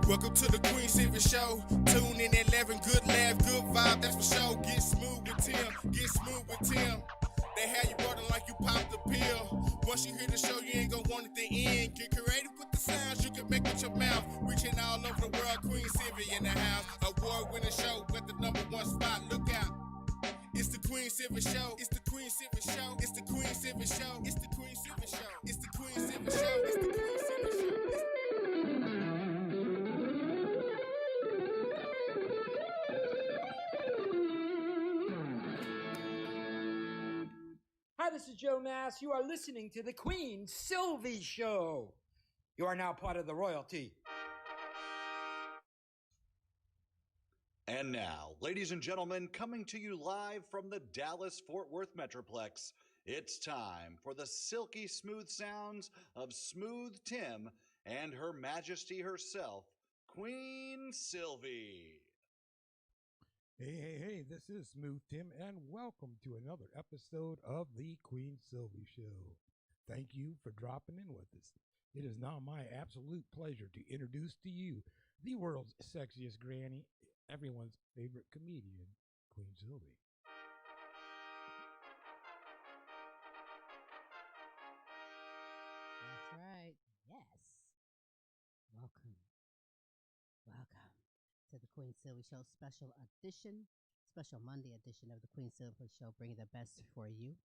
Welcome to the Queen Silvy Show. Tune in at 11, good laugh, good vibe, that's for sure. Get smooth with Tim, get smooth with Tim. They have you rolling like you popped the pill. Once you hear the show, you ain't gonna want it to end. Get creative with the sounds you can make with your mouth. Reaching all over the world, Queen Silvy in the house. Award-winning show with the #1 spot, look out. It's the Queen Silvy Show. It's the Queen Silvy Show. It's the Queen Silvy Show. It's the Queen Silvy Show. It's the Queen Silvy Show. It's the Queen Silvy Show. Hi, this is Joe Nass. You are listening to the Queen Silvy Show. You are now part of the royalty. And now, ladies and gentlemen, coming to you live from the Dallas-Fort Worth Metroplex, it's time for the silky smooth sounds of Smooth Tim and Her Majesty herself, Queen Silvy. Hey, this is Smooth Tim, and welcome to another episode of the Queen Silvy Show. Thank you for dropping in with us. It is now my absolute pleasure to introduce to you the world's sexiest granny, everyone's favorite comedian, Queen Silvy. That's right. Yes. Welcome to the Queen Silvy Show special Monday edition of the Queen Silvy Show, bringing the best for you.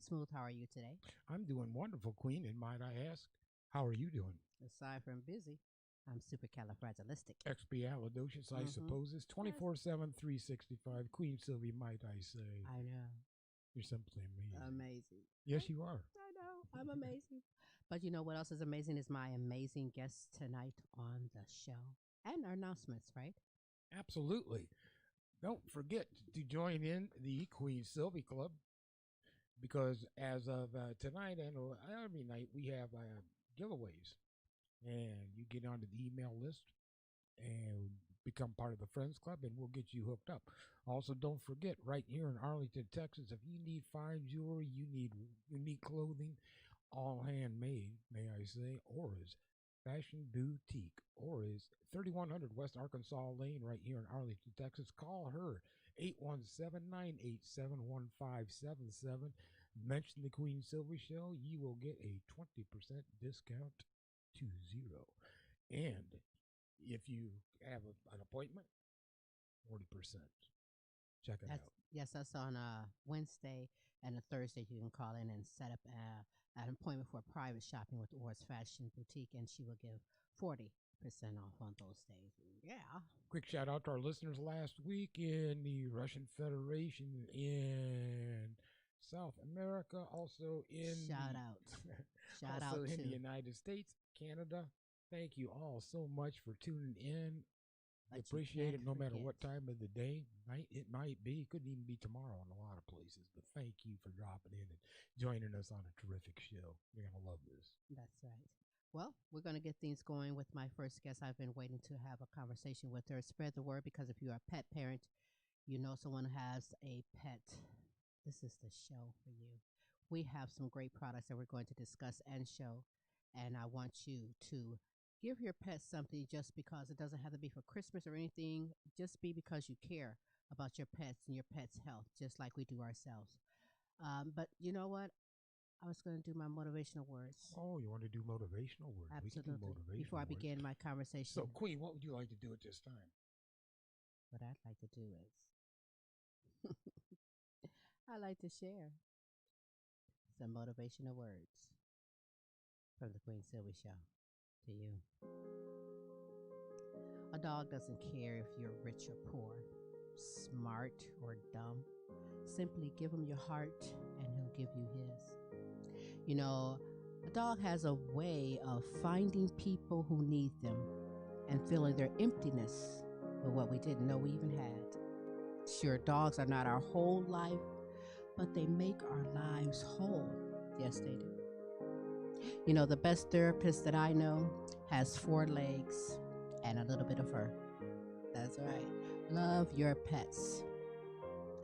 Smooth, how are you today? I'm doing wonderful, Queen, and might I ask, how are you doing? Aside from busy, I'm supercalifragilistic. Expialidocious, I suppose, is 24/7, 365. Queen Silvy, might I say. I know. You're simply amazing. Amazing. Yes, you are. I know. I'm amazing. But you know what else is amazing is my amazing guest tonight on the show. And our announcements, right? Absolutely. Don't forget to join in the Queen Silvy Club, because as of tonight and every night we have giveaways, and you get onto the email list and become part of the Friends Club, and we'll get you hooked up. Also, don't forget, right here in Arlington, Texas, if you need fine jewelry, you need unique clothing, all handmade, may I say, Aura's Fashion Boutique. Aura's 3100 West Arkansas Lane, right here in Arlington, Texas. Call her, 817-987-1577. Mention the Queen Silvy Show. You will get a 20% discount to 0. And if you have an appointment, 40%. Check it out. Yes, that's on a Wednesday and a Thursday. You can call in and set up an appointment for private shopping with Aura's Fashion Boutique, and she will give 40% off on those days. Yeah. Quick shout out to our listeners last week in the Russian Federation, in South America, also in Shout out in to the United States, Canada. Thank you all so much for tuning in. I appreciate it no matter what time of the day, night it might be. It could even be tomorrow in a lot of places. But thank you for dropping in and joining us on a terrific show. You're going to love this. That's right. Well, we're going to get things going with my first guest. I've been waiting to have a conversation with her. Spread the word, because if you're a pet parent, you know someone has a pet. This is the show for you. We have some great products that we're going to discuss and show. And I want you to give your pet something, just because it doesn't have to be for Christmas or anything. Just be because you care about your pets and your pet's health, just like we do ourselves. But you know what? I was going to do my motivational words. Oh, you want to do motivational words? Absolutely. We can do motivational Before I begin my conversation. So, Queen, what would you like to do at this time? What I'd like to do is I like to share some motivational words from the Queen Silvy Show to you. A dog doesn't care if you're rich or poor, smart or dumb. Simply give him your heart and he'll give you his. You know, a dog has a way of finding people who need them and filling their emptiness with what we didn't know we even had. Sure, dogs are not our whole life, but they make our lives whole. Yes, they do. You know, the best therapist that I know has 4 legs and a little bit of fur. That's right. Love your pets.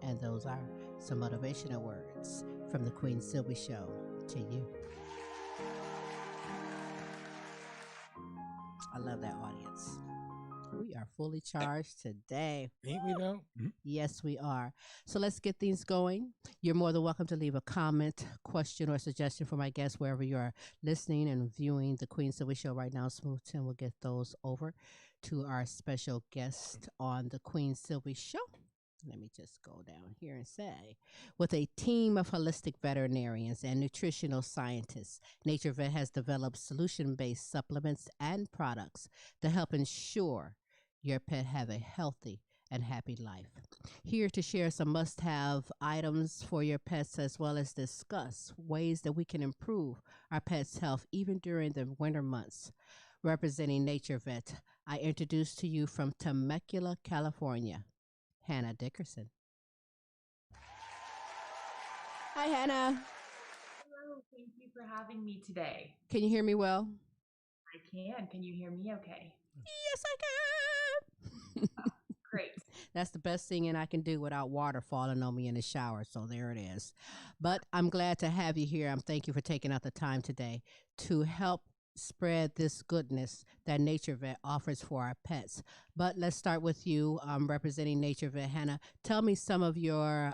And those are some motivational words from the Queen Silvy Show to you. I love that audience. We are fully charged today. Ain't we though? Yes, we are. So let's get things going. You're more than welcome to leave a comment, question, or suggestion for my guests wherever you are listening and viewing the Queen Silvy Show right now. Smooth Tim will get those over to our special guest on the Queen Silvy Show. Let me just go down here and say, with a team of holistic veterinarians and nutritional scientists, NaturVet has developed solution-based supplements and products to help ensure your pet have a healthy and happy life. Here to share some must-have items for your pets as well as discuss ways that we can improve our pets' health even during the winter months. Representing NaturVet, I introduce to you from Temecula, California, Hannah Dickerson. Hi, Hannah. Hello, thank you for having me today. Can you hear me well? I can. Can you hear me okay? Yes, I can. Great. That's the best singing I can do without water falling on me in the shower. So there it is. But I'm glad to have you here. Thank you for taking out the time today to help spread this goodness that NaturVet offers for our pets. But let's start with you, representing NaturVet. Hannah, tell me some of your,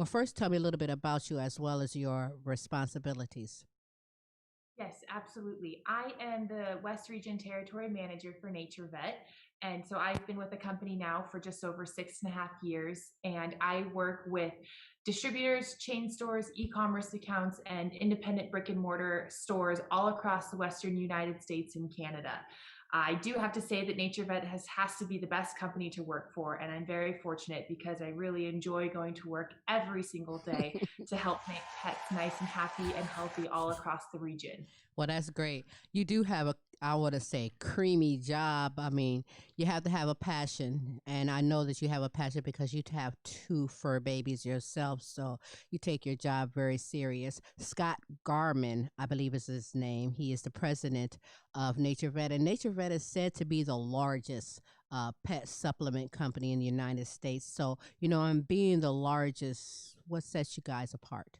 first tell me a little bit about you as well as your responsibilities. Yes, absolutely. I am the West Region Territory Manager for NaturVet. And so I've been with the company now for just over 6.5 years. And I work with distributors, chain stores, e-commerce accounts, and independent brick and mortar stores all across the Western United States and Canada. I do have to say that NaturVet has to be the best company to work for, and I'm very fortunate because I really enjoy going to work every single day to help make pets nice and happy and healthy all across the region. Well, that's great. You do have I want to say, creamy job. I mean, you have to have a passion. And I know that you have a passion because you have 2 fur babies yourself. So you take your job very serious. Scott Garman, I believe is his name. He is the president of NaturVet. And NaturVet is said to be the largest pet supplement company in the United States. So, and being the largest, what sets you guys apart?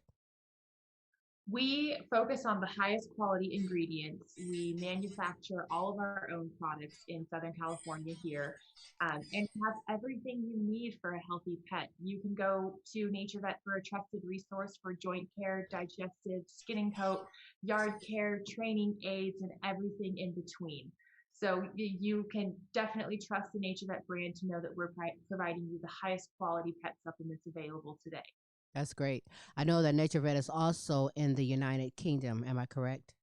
We focus on the highest quality ingredients. We manufacture all of our own products in Southern California here, and have everything you need for a healthy pet. You can go to NaturVet for a trusted resource for joint care, digestive, skin and coat, yard care, training aids, and everything in between. So you can definitely trust the NaturVet brand to know that we're providing you the highest quality pet supplements available today. That's great. I know that NaturVet is also in the United Kingdom. Am I correct?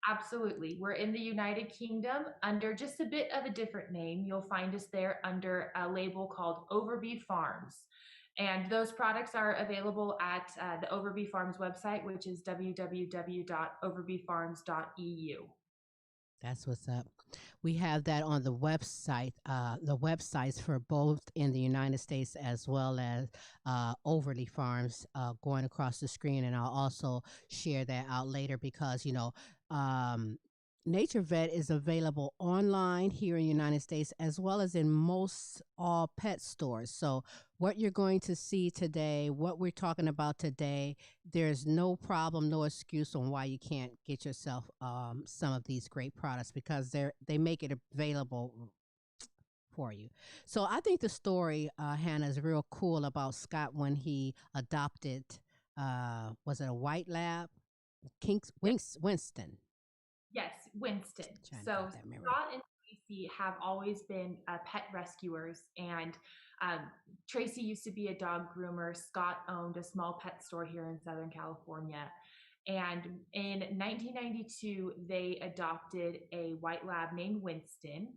Absolutely. We're in the United Kingdom under just a bit of a different name. You'll find us there under a label called Overbee Farms. And those products are available at the Overbee Farms website, which is www.overbeefarms.eu. That's what's up. We have that on the websites for both in the United States as well as Overly Farms going across the screen. And I'll also share that out later because, NaturVet is available online here in the United States as well as in most all pet stores. So what you're going to see today, what we're talking about today, there's no problem, no excuse on why you can't get yourself some of these great products because they make it available for you. So I think the story, Hannah, is real cool about Scott when he adopted, was it a white lab? Winston. Yes, Winston. So Scott and Tracy have always been pet rescuers, and Tracy used to be a dog groomer. Scott owned a small pet store here in Southern California. And in 1992, they adopted a white lab named Winston.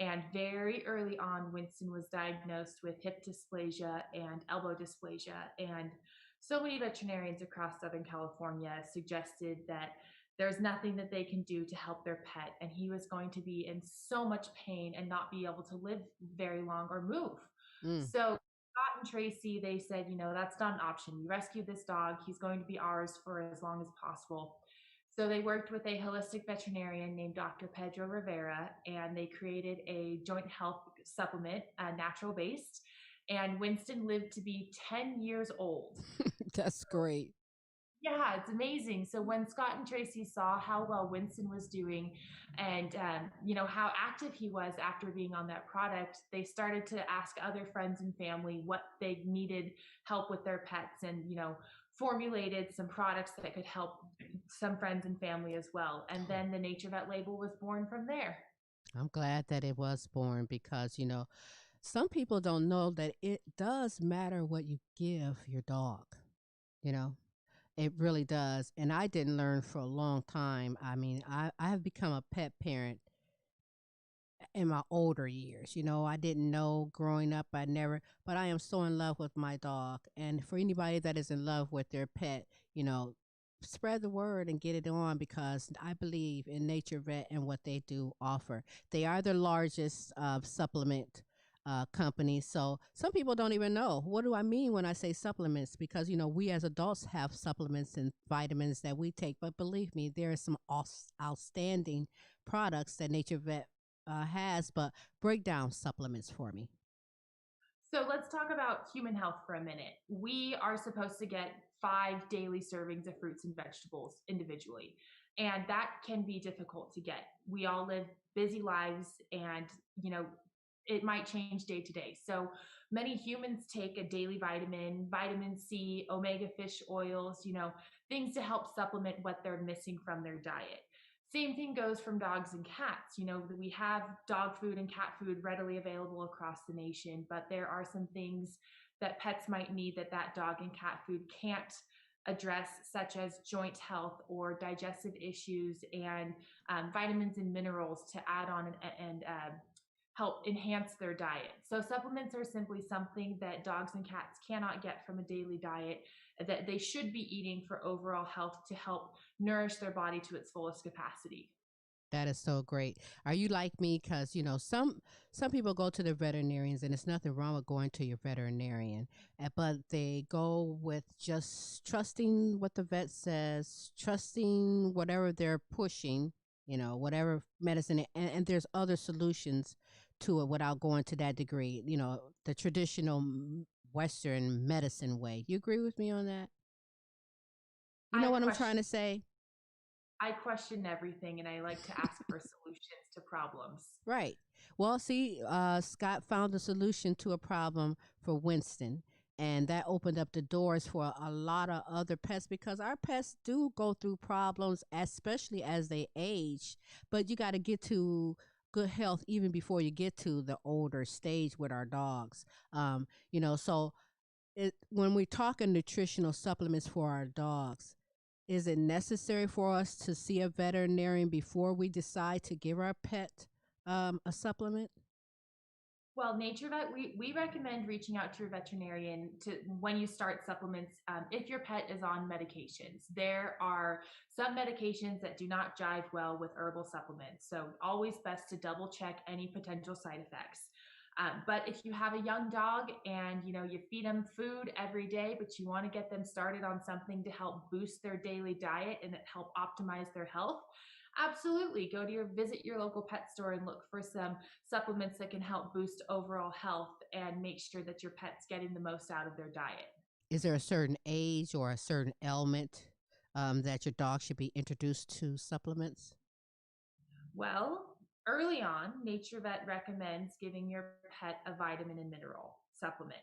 And very early on, Winston was diagnosed with hip dysplasia and elbow dysplasia. And so many veterinarians across Southern California suggested that there's nothing that they can do to help their pet. And he was going to be in so much pain and not be able to live very long or move. So Scott and Tracy, they said, that's not an option. We rescued this dog. He's going to be ours for as long as possible. So they worked with a holistic veterinarian named Dr. Pedro Rivera, and they created a joint health supplement, natural based. And Winston lived to be 10 years old. That's great. Yeah, it's amazing. So when Scott and Tracy saw how well Winston was doing and, how active he was after being on that product, they started to ask other friends and family what they needed help with their pets and, formulated some products that could help some friends and family as well. And then the NaturVet label was born from there. I'm glad that it was born because, some people don't know that it does matter what you give your dog, you know? It really does. And I didn't learn for a long time. I mean, I have become a pet parent in my older years. I didn't know growing up. But I am so in love with my dog. And for anybody that is in love with their pet, spread the word and get it on because I believe in NaturVet and what they do offer. They are the largest supplement company. So some people don't even know. What do I mean when I say supplements? Because, we as adults have supplements and vitamins that we take. But believe me, there are some outstanding products that NaturVet has. But break down supplements for me. So let's talk about human health for a minute. We are supposed to get 5 daily servings of fruits and vegetables individually, and that can be difficult to get. We all live busy lives, and it might change day to day. So many humans take a daily vitamin C, omega fish oils, things to help supplement what they're missing from their diet. Same thing goes from dogs and cats. We have dog food and cat food readily available across the nation, but there are some things that pets might need that dog and cat food can't address, such as joint health or digestive issues and vitamins and minerals to add on and help enhance their diet. So supplements are simply something that dogs and cats cannot get from a daily diet that they should be eating for overall health to help nourish their body to its fullest capacity. That is so great. Are you like me? Because some people go to the veterinarians, and it's nothing wrong with going to your veterinarian, but they go with just trusting what the vet says, trusting whatever they're pushing, whatever medicine, and there's other solutions to it without going to that degree. The traditional Western medicine way. You agree with me on that? You I know what I'm trying question to say? I question everything and I like to ask for solutions to problems. Right. Well, see, Scott found a solution to a problem for Winston, and that opened up the doors for a lot of other pets because our pets do go through problems, especially as they age. But you got to get to good health even before you get to the older stage with our dogs. So when we're talking nutritional supplements for our dogs, is it necessary for us to see a veterinarian before we decide to give our pet a supplement? Well, NaturVet, we recommend reaching out to your veterinarian to when you start supplements. If your pet is on medications, there are some medications that do not jive well with herbal supplements. So always best to double check any potential side effects. But if you have a young dog and you feed them food every day, but you want to get them started on something to help boost their daily diet and help optimize their health, absolutely go to visit your local pet store and look for some supplements that can help boost overall health and make sure that your pet's getting the most out of their diet. Is there a certain age or a certain ailment that your dog should be introduced to supplements? Well, early on, NaturVet recommends giving your pet a vitamin and mineral supplement.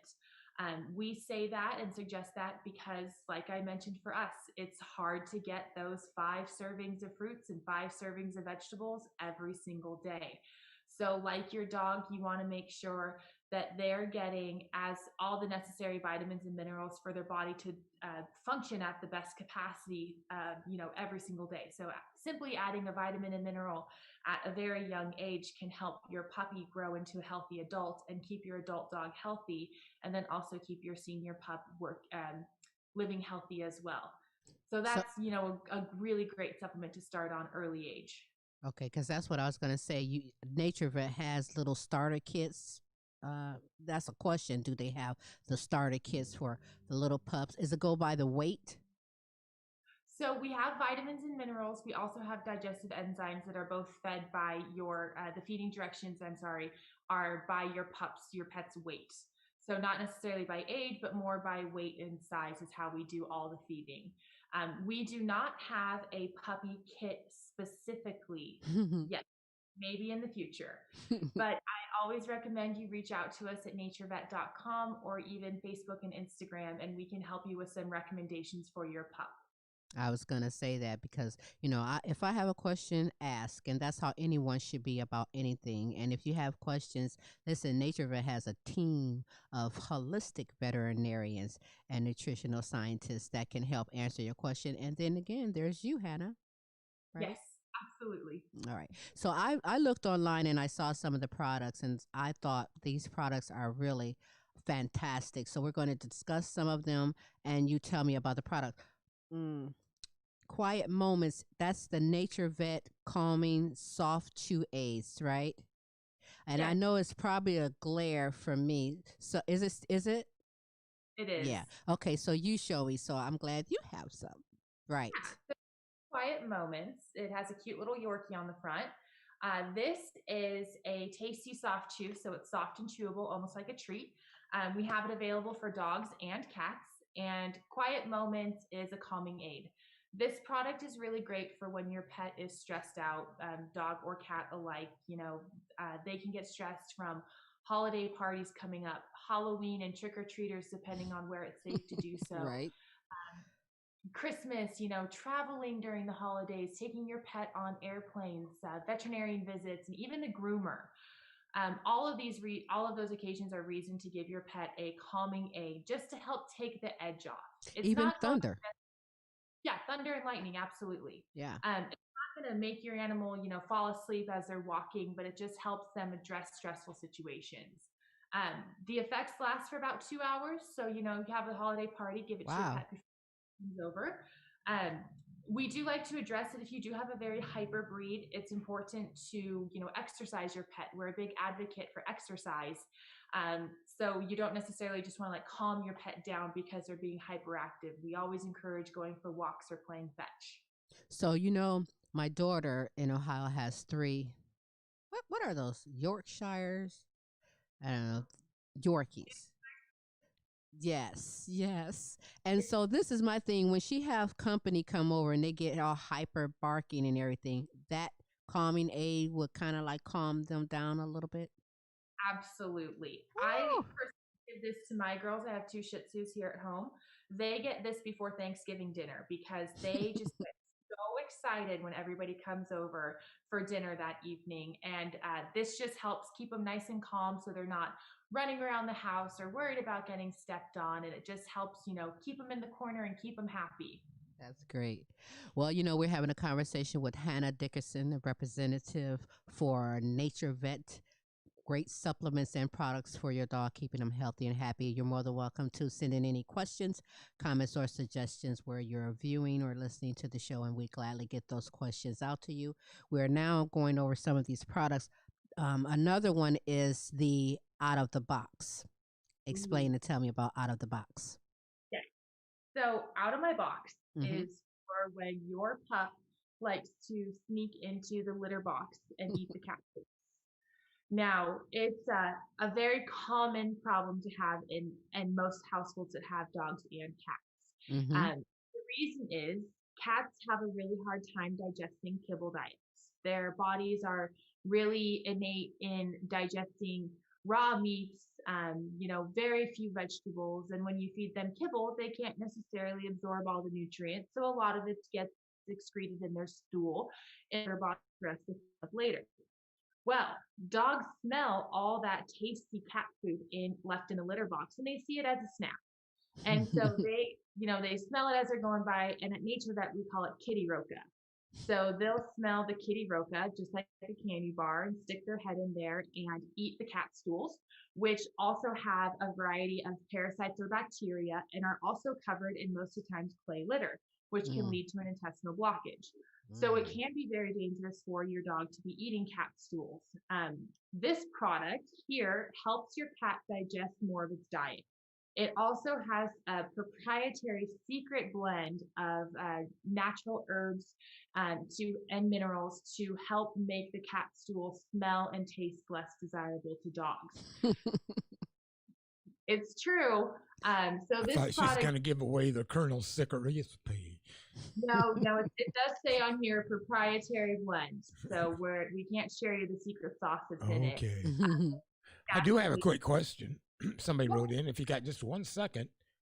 We say that and suggest that because, like I mentioned, for us, it's hard to get those 5 servings of fruits and 5 servings of vegetables every single day. So, like your dog, you want to make sure that they're getting as all the necessary vitamins and minerals for their body to function at the best capacity, every single day. So, simply adding a vitamin and mineral at a very young age can help your puppy grow into a healthy adult and keep your adult dog healthy, and then also keep your senior pup living healthy as well. So So, that's a really great supplement to start on early age. okay, because that's what I was going to say. NaturVet has little starter kits. That's a question. Do they have the starter kits for the little pups? Is it go by the weight? So we have vitamins and minerals. We also have digestive enzymes that are both fed by the feeding directions, I'm sorry, are by your pet's weight. So not necessarily by age, but more by weight and size is how we do all the feeding. We do not have a puppy kit specifically yet, maybe in the future. But I always recommend you reach out to us at naturvet.com or even Facebook and Instagram, and we can help you with some recommendations for your pup. I was going to say that because, if I have a question, ask. And that's how anyone should be about anything. And if you have questions, listen, NaturVet has a team of holistic veterinarians and nutritional scientists that can help answer your question. And then again, there's you, Hannah. Right? Yes, absolutely. All right. So I looked online and I saw some of the products, and I thought these products are really fantastic. So we're going to discuss some of them, and you tell me about the product. Quiet Moments, that's the NaturVet Calming Soft Chew Aids, right? And I know it's probably a glare from me. So is it? It is. Yeah. Okay, so you show me. So I'm glad you have some. Right. Quiet Moments. It has a cute little Yorkie on the front. This is a tasty soft chew, so it's soft and chewable, almost like a treat. We have it available for dogs and cats, and Quiet Moments is a calming aid. This product is really great for when your pet is stressed out, dog or cat alike. They can get stressed from holiday parties coming up, Halloween and trick-or-treaters, depending on where it's safe to do so. Right. Christmas, traveling during the holidays, taking your pet on airplanes, veterinarian visits, and even the groomer. All of those occasions are reason to give your pet a calming aid just to help take the edge off. It's even not thunder. Thunder and lightning, absolutely. Yeah. It's not going to make your animal, fall asleep as they're walking, but it just helps them address stressful situations. The effects last for about 2 hours. So, you have a holiday party, give it to your pet before it's over. We do like to address it if you do have a very hyper breed. It's important to, exercise your pet. We're a big advocate for exercise. So you don't necessarily just want to calm your pet down because they're being hyperactive. We always encourage going for walks or playing fetch. So, my daughter in Ohio has 3. What are those? Yorkshires? I don't know. Yorkies. Yes. And so this is my thing. When she have company come over and they get all hyper barking and everything, that calming aid would kind of calm them down a little bit. Absolutely. I personally give this to my girls. I have 2 Shih Tzus here at home. They get this before Thanksgiving dinner because they just get so excited when everybody comes over for dinner that evening. And this just helps keep them nice and calm so they're not running around the house or worried about getting stepped on. And it just helps, keep them in the corner and keep them happy. That's great. Well, we're having a conversation with Hannah Dickerson, a representative for NaturVet. Great supplements and products for your dog, keeping them healthy and happy. You're more than welcome to send in any questions, comments, or suggestions where you're viewing or listening to the show, and we gladly get those questions out to you. We're now going over some of these products. Another one is the Out of the Box. Explain and tell me about Out of the Box. Yes. So Out of my box is for when your pup likes to sneak into the litter box and eat the cat food. Now, it's a very common problem to have in most households that have dogs and cats. The reason is cats have a really hard time digesting kibble diets. Their bodies are really innate in digesting raw meats, very few vegetables. And when you feed them kibble, they can't necessarily absorb all the nutrients. So a lot of it gets excreted in their stool and their body rest later. Well, dogs smell all that tasty cat food left in the litter box, and they see it as a snack. And so they smell it as they're going by, and at NaturVet, we call it kitty roca. So they'll smell the kitty roca, just like a candy bar, and stick their head in there and eat the cat stools, which also have a variety of parasites or bacteria and are also covered in most of the times clay litter, which can lead to an intestinal blockage. So it can be very dangerous for your dog to be eating cat stools. This product here helps your cat digest more of its diet. It also has a proprietary secret blend of natural herbs and minerals to help make the cat stool smell and taste less desirable to dogs. It's true. So I this thought she was going to give away the Colonel's secret recipe. No, it does say on here proprietary blend. So we can't share you the secret sauce that's in it. Okay. I do have a quick question. Somebody wrote in, if you got just 1 second,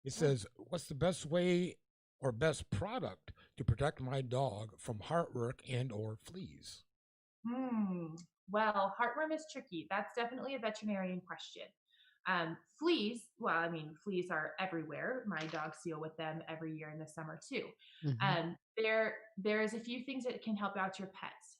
it says, what's the best way or best product to protect my dog from heartworm and or fleas? Well, heartworm is tricky. That's definitely a veterinarian question. Fleas, well, I mean, fleas are everywhere. My dogs deal with them every year in the summer too. There's a few things that can help out your pets.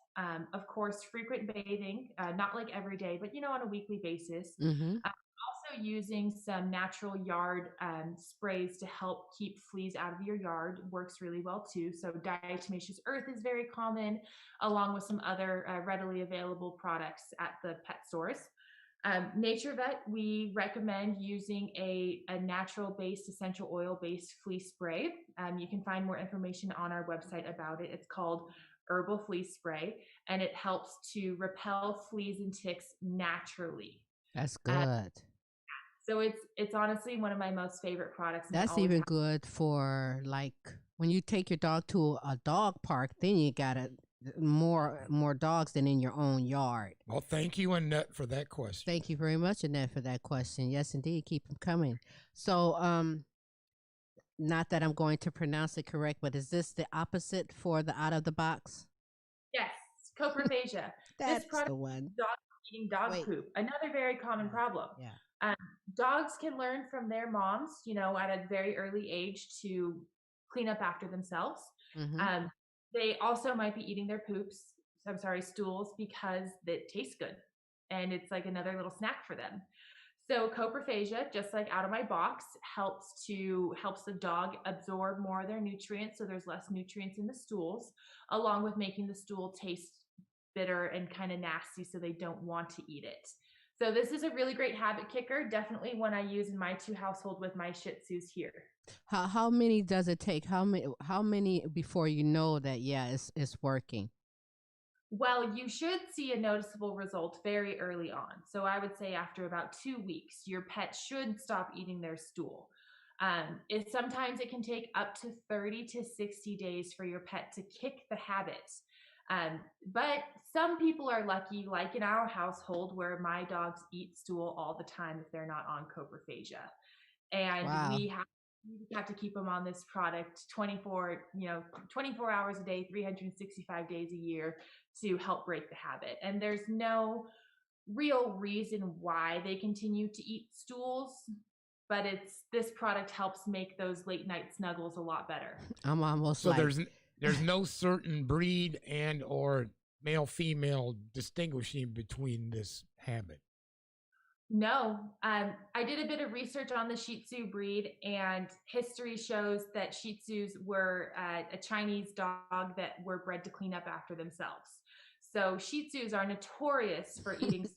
Of course, frequent bathing, not like every day, but on a weekly basis. Also using some natural yard sprays to help keep fleas out of your yard works really well too. So diatomaceous earth is very common, along with some other readily available products at the pet stores. NaturVet, we recommend using a natural-based, essential oil-based flea spray. You can find more information on our website about it. It's called Herbal Flea Spray, and it helps to repel fleas and ticks naturally. That's good. So it's honestly one of my most favorite products. That's even good for like when you take your dog to a dog park, then you got more dogs than in your own yard. Well, thank you, Annette, for that question. Thank you very much, Annette, for that question. Yes, indeed. Keep them coming. So, not that I'm going to pronounce it correct, but is this the opposite for the out of the box? Yes, coprophagia. That's this product the one. Dogs eating dog poop. Another very common problem. Yeah. Dogs can learn from their moms, at a very early age to clean up after themselves. They also might be eating their stools because it tastes good. And it's like another little snack for them. So coprophagia, just like out of my box, helps the dog absorb more of their nutrients. So there's less nutrients in the stools, along with making the stool taste bitter and kind of nasty. So they don't want to eat it. So this is a really great habit kicker. Definitely one I use in my 2 household with my Shih Tzus here. How many does it take? How many before you know that it's working? Well, you should see a noticeable result very early on. So I would say after about 2 weeks, your pet should stop eating their stool. Sometimes it can take up to 30 to 60 days for your pet to kick the habit. But some people are lucky, like in our household, where my dogs eat stool all the time if they're not on coprophagia. And we have to keep them on this product 24 hours a day, 365 days a year to help break the habit. And there's no real reason why they continue to eat stools, but this product helps make those late night snuggles a lot better. I'm almost so there's no certain breed and or male female distinguishing between this habit. No, I did a bit of research on the Shih Tzu breed, and history shows that Shih Tzus were a Chinese dog that were bred to clean up after themselves. So Shih Tzus are notorious for eating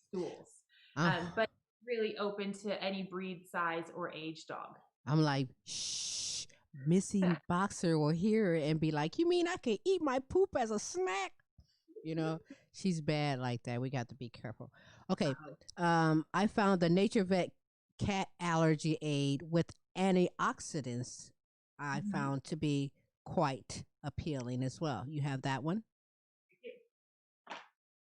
stools, but really open to any breed, size, or age dog. I'm like, shh. Missy Boxer will hear it and be like, you mean I can eat my poop as a snack? She's bad like that. We got to be careful. Okay. I found the NaturVet cat allergy aid with antioxidants I found to be quite appealing as well. You have that one?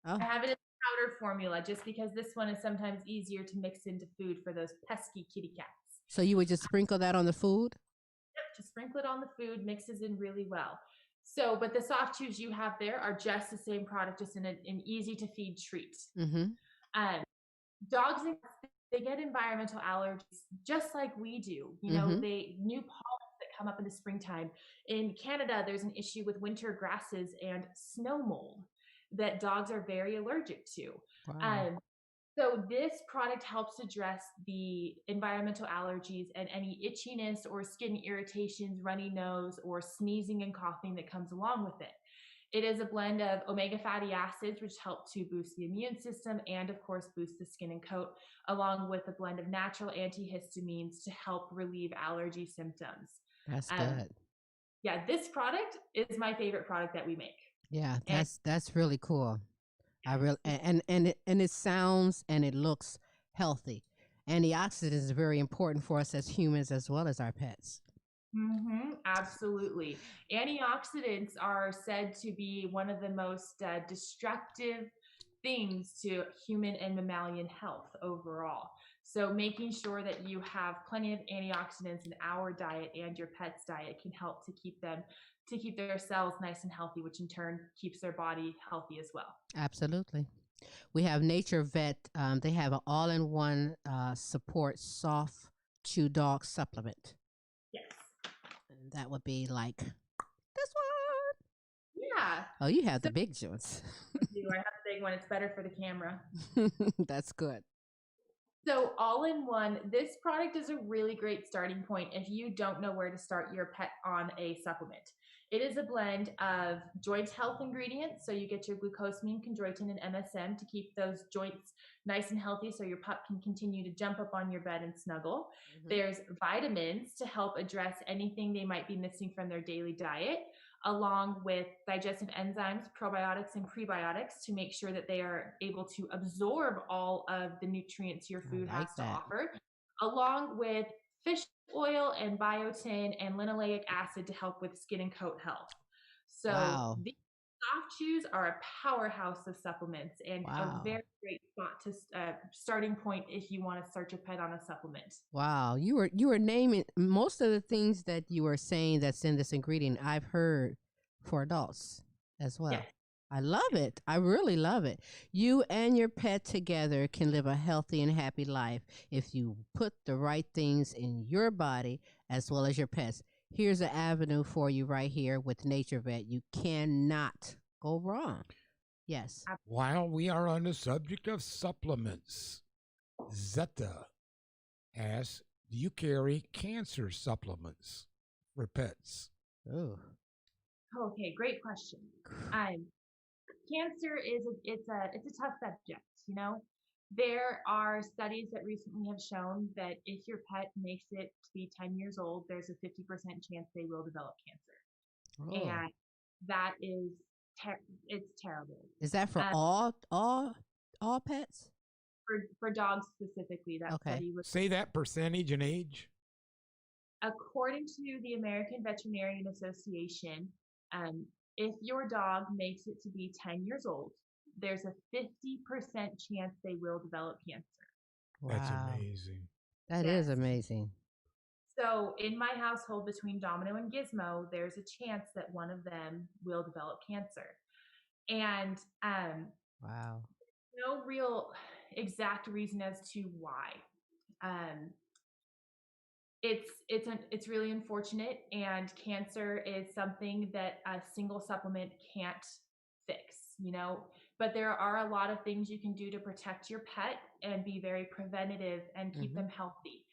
I have it in powder formula just because this one is sometimes easier to mix into food for those pesky kitty cats. So you would just sprinkle that on the food? Just sprinkle it on the food, mixes in really well. So, but the soft chews you have there are just the same product, just in an easy to feed treat. Dogs, they get environmental allergies just like we do. They new pollens that come up in the springtime. In Canada, there's an issue with winter grasses and snow mold that dogs are very allergic to. Wow. So this product helps address the environmental allergies and any itchiness or skin irritations, runny nose, or sneezing and coughing that comes along with it. It is a blend of omega fatty acids, which help to boost the immune system and, of course, boost the skin and coat, along with a blend of natural antihistamines to help relieve allergy symptoms. That's good. Yeah, this product is my favorite product that we make. Yeah, that's really cool. I really and it sounds and it looks healthy. antioxidants is very important for us as humans as well as our pets. Absolutely. Antioxidants are said to be one of the most destructive things to human and mammalian health overall. So making sure that you have plenty of antioxidants in our diet and your pet's diet can help to keep their cells nice and healthy, which in turn keeps their body healthy as well. Absolutely. We have NaturVet. They have an all-in-one support soft chew dog supplement. Yes. And that would be like this one. Yeah. Oh, you have the big joints. I have the big one. It's better for the camera. That's good. So all in one, this product is a really great starting point if you don't know where to start your pet on a supplement. It is a blend of joint health ingredients. So you get your glucosamine, chondroitin, and MSM to keep those joints nice and healthy so your pup can continue to jump up on your bed and snuggle. There's vitamins to help address anything they might be missing from their daily diet, along with digestive enzymes, probiotics, and prebiotics to make sure that they are able to absorb all of the nutrients your food has to offer, along with fish oil and biotin and linoleic acid to help with skin and coat health. So these soft chews are a powerhouse of supplements and a very great spot to starting point if you want to start your pet on a supplement. Wow, you were naming most of the things that you were saying that's in this ingredient. I've heard for adults as well. Yes. I love it. I really love it. You and your pet together can live a healthy and happy life if you put the right things in your body as well as your pets. Here's an avenue for you right here with NaturVet. You cannot go wrong. Yes. While we are on the subject of supplements, Zeta asks, do you carry cancer supplements for pets? Oh. Okay, great question. Cancer it's a tough subject, you know. There are studies that recently have shown that if your pet makes it to be 10 years old, there's a 50% chance they will develop cancer. And that is it's terrible. Is that for all pets? For dogs specifically, that study was. Say that percentage and age. According to the American Veterinarian Association, if your dog makes it to be 10 years old, there's a 50% chance they will develop cancer. Wow. That's amazing. That is amazing. So in my household, between Domino and Gizmo, there's a chance that one of them will develop cancer. And no real exact reason as to why. It's really unfortunate, and cancer is something that a single supplement can't fix, you know, but there are a lot of things you can do to protect your pet and be very preventative and keep them healthy.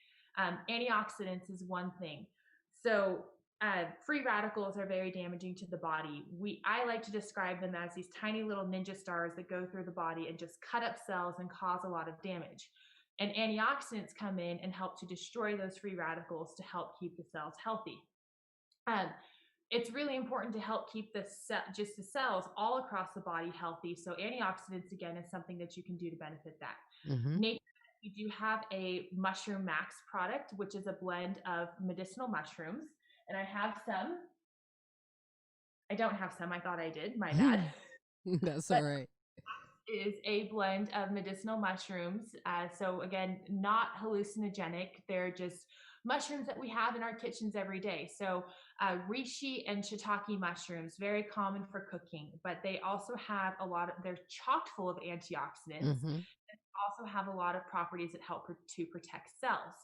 Antioxidants is one thing. So free radicals are very damaging to the body. I like to describe them as these tiny little ninja stars that go through the body and just cut up cells and cause a lot of damage. And antioxidants come in and help to destroy those free radicals to help keep the cells healthy. It's really important to help keep the cells all across the body healthy. So antioxidants, again, is something that you can do to benefit that. We do have a Mushroom Max product, which is a blend of medicinal mushrooms. And I have some. I don't have some. I thought I did. My bad. That's all right. Is a blend of medicinal mushrooms. So again, not hallucinogenic. They're just mushrooms that we have in our kitchens every day. So reishi and shiitake mushrooms, very common for cooking, but they also have they're chock full of antioxidants. And also have a lot of properties that help to protect cells.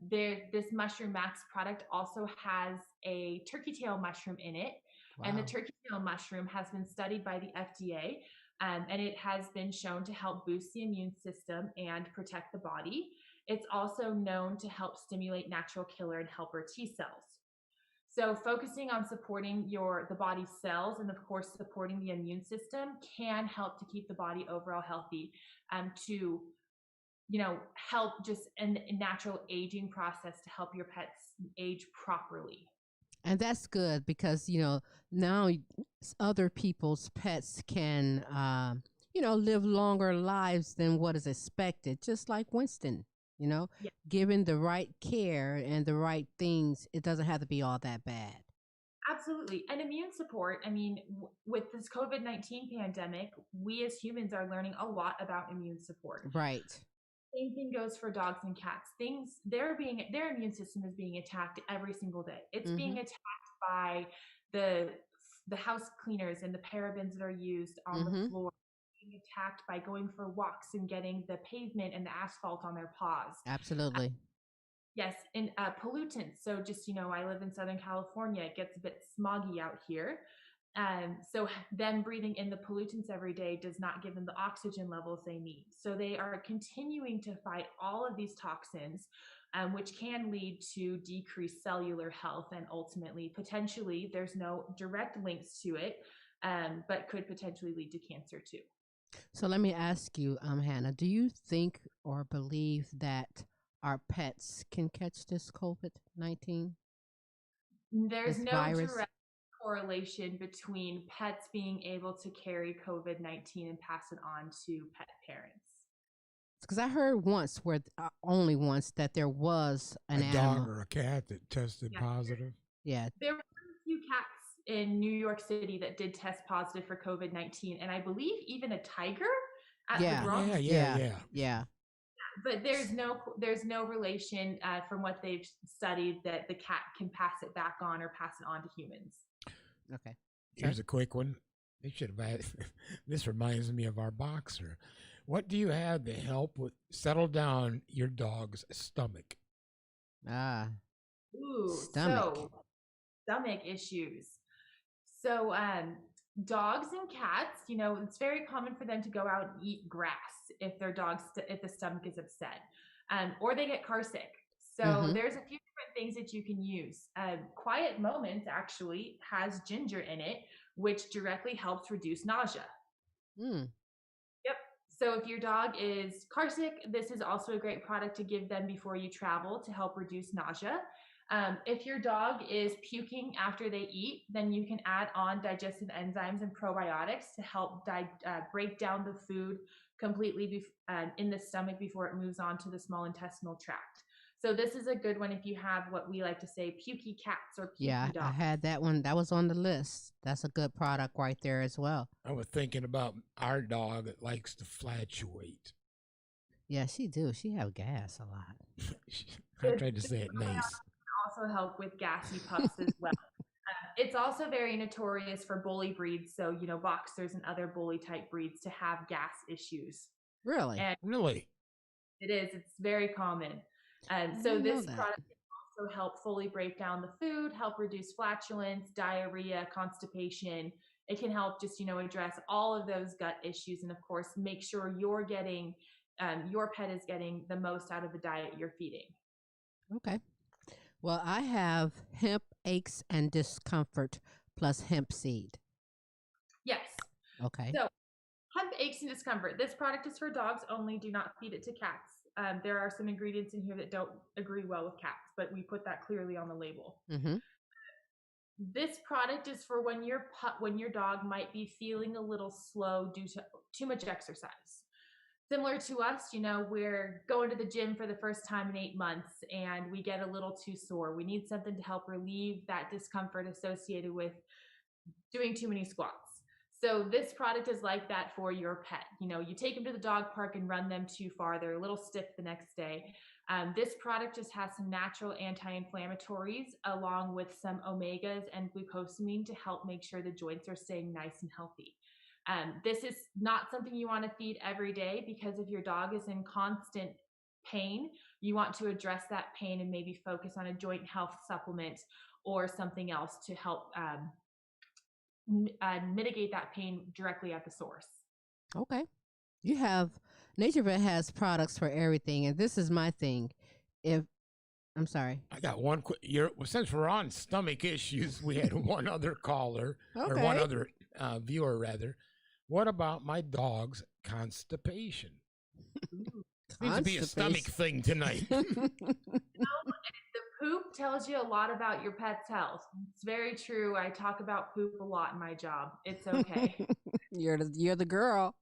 This Mushroom Max product also has a turkey tail mushroom in it. Wow. And the turkey tail mushroom has been studied by the FDA. And it has been shown to help boost the immune system and protect the body. It's also known to help stimulate natural killer and helper T cells. So focusing on supporting the body's cells and, of course, supporting the immune system can help to keep the body overall healthy, to, help just a natural aging process to help your pets age properly. And that's good because, now other people's pets can, live longer lives than what is expected, just like Winston. You know, Yeah. given the right care and the right things, it doesn't have to be all that bad. Absolutely. And immune support. I mean, with this COVID-19 pandemic, we as humans are learning a lot about immune support. Right. Same thing goes for dogs and cats. Their immune system is being attacked every single day. It's being attacked by the house cleaners and the parabens that are used on the floor, being attacked by going for walks and getting the pavement and the asphalt on their paws. Absolutely. Yes, and pollutants. So just, I live in Southern California. It gets a bit smoggy out here. So them breathing in the pollutants every day does not give them the oxygen levels they need. So they are continuing to fight all of these toxins, which can lead to decreased cellular health and ultimately, potentially, there's no direct links to it, but could potentially lead to cancer too. So let me ask you, Hannah, do you think or believe that our pets can catch this COVID-19? There's This no virus? direct correlation between pets being able to carry COVID-19 and pass it on to pet parents. Because I heard once, only once, that there was an a animal. dog or a cat that tested positive. Yeah. There were a few cats in New York City that did test positive for COVID-19, and I believe even a tiger at the Bronx. Yeah. But there's no relation from what they've studied that the cat can pass it back on or pass it on to humans. Okay. Here's a quick one. They should have had, this reminds me of our boxer. What do you have to help with settle down your dog's stomach? Ooh, stomach. So stomach issues. So dogs and cats, it's very common for them to go out and eat grass if if the stomach is upset, or they get car sick. So there's a few different things that you can use. Quiet Moments actually has ginger in it, which directly helps reduce nausea. Yep. So if your dog is car sick, this is also a great product to give them before you travel to help reduce nausea. If your dog is puking after they eat, then you can add on digestive enzymes and probiotics to help break down the food completely in the stomach before it moves on to the small intestinal tract. So this is a good one if you have what we like to say pukey cats or pukey dogs. I had that one. That was on the list. That's a good product right there as well. I was thinking about our dog that likes to fluctuate. Yeah, she do. She have gas a lot. I tried to say it nice. Also help with gassy pups as well. It's also very notorious for bully breeds, so boxers and other bully type breeds to have gas issues. Really? Really? It is. It's very common. So this product can also help fully break down the food, help reduce flatulence, diarrhea, constipation. It can help just address all of those gut issues, and of course make sure you're getting your pet is getting the most out of the diet you're feeding. Okay. Well, I have hemp aches and discomfort plus hemp seed. Yes. Okay. So hemp aches and discomfort. This product is for dogs only. Do not feed it to cats. There are some ingredients in here that don't agree well with cats, but we put that clearly on the label. This product is for when your dog might be feeling a little slow due to too much exercise. Similar to us, we're going to the gym for the first time in 8 months and we get a little too sore. We need something to help relieve that discomfort associated with doing too many squats. So this product is like that for your pet. You take them to the dog park and run them too far. They're a little stiff the next day. This product just has some natural anti-inflammatories along with some omegas and glucosamine to help make sure the joints are staying nice and healthy. This is not something you want to feed every day because if your dog is in constant pain, you want to address that pain and maybe focus on a joint health supplement or something else to help mitigate that pain directly at the source. Okay. You have NaturVet has products for everything, and this is my thing. I'm sorry. I got one quick. Since we're on stomach issues, we had one other caller or one other viewer rather. What about my dog's constipation? Seems to be a stomach thing tonight. The poop tells you a lot about your pet's health. It's very true. I talk about poop a lot in my job. It's okay. You're the girl.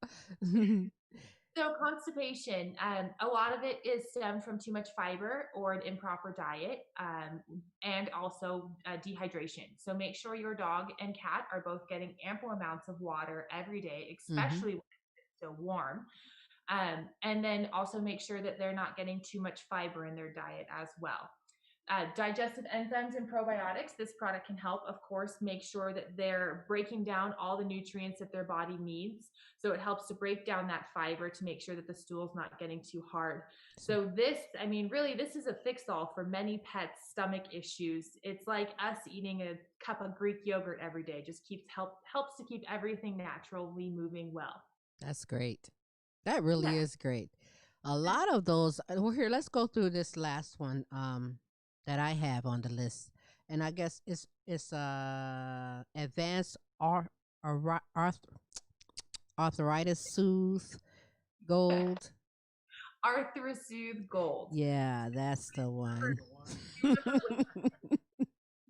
So constipation, a lot of it is stemmed from too much fiber or an improper diet, and also dehydration. So make sure your dog and cat are both getting ample amounts of water every day, Mm-hmm. especially when it's so warm. And then also make sure that they're not getting too much fiber in their diet as well. Digestive enzymes and probiotics, this product can help, of course, make sure that they're breaking down all the nutrients that their body needs. So it helps to break down that fiber to make sure that the stool's not getting too hard. So this, I mean, really, this is a fix-all for many pets' stomach issues. It's like us eating a cup of Greek yogurt every day. Just helps to keep everything naturally moving well. That's great. That really Yeah. is great. A lot of those. Well, here, let's go through this last one that I have on the list, and I guess it's advanced arthritis soothe gold. ArthroSoothe Gold. Yeah, that's the one.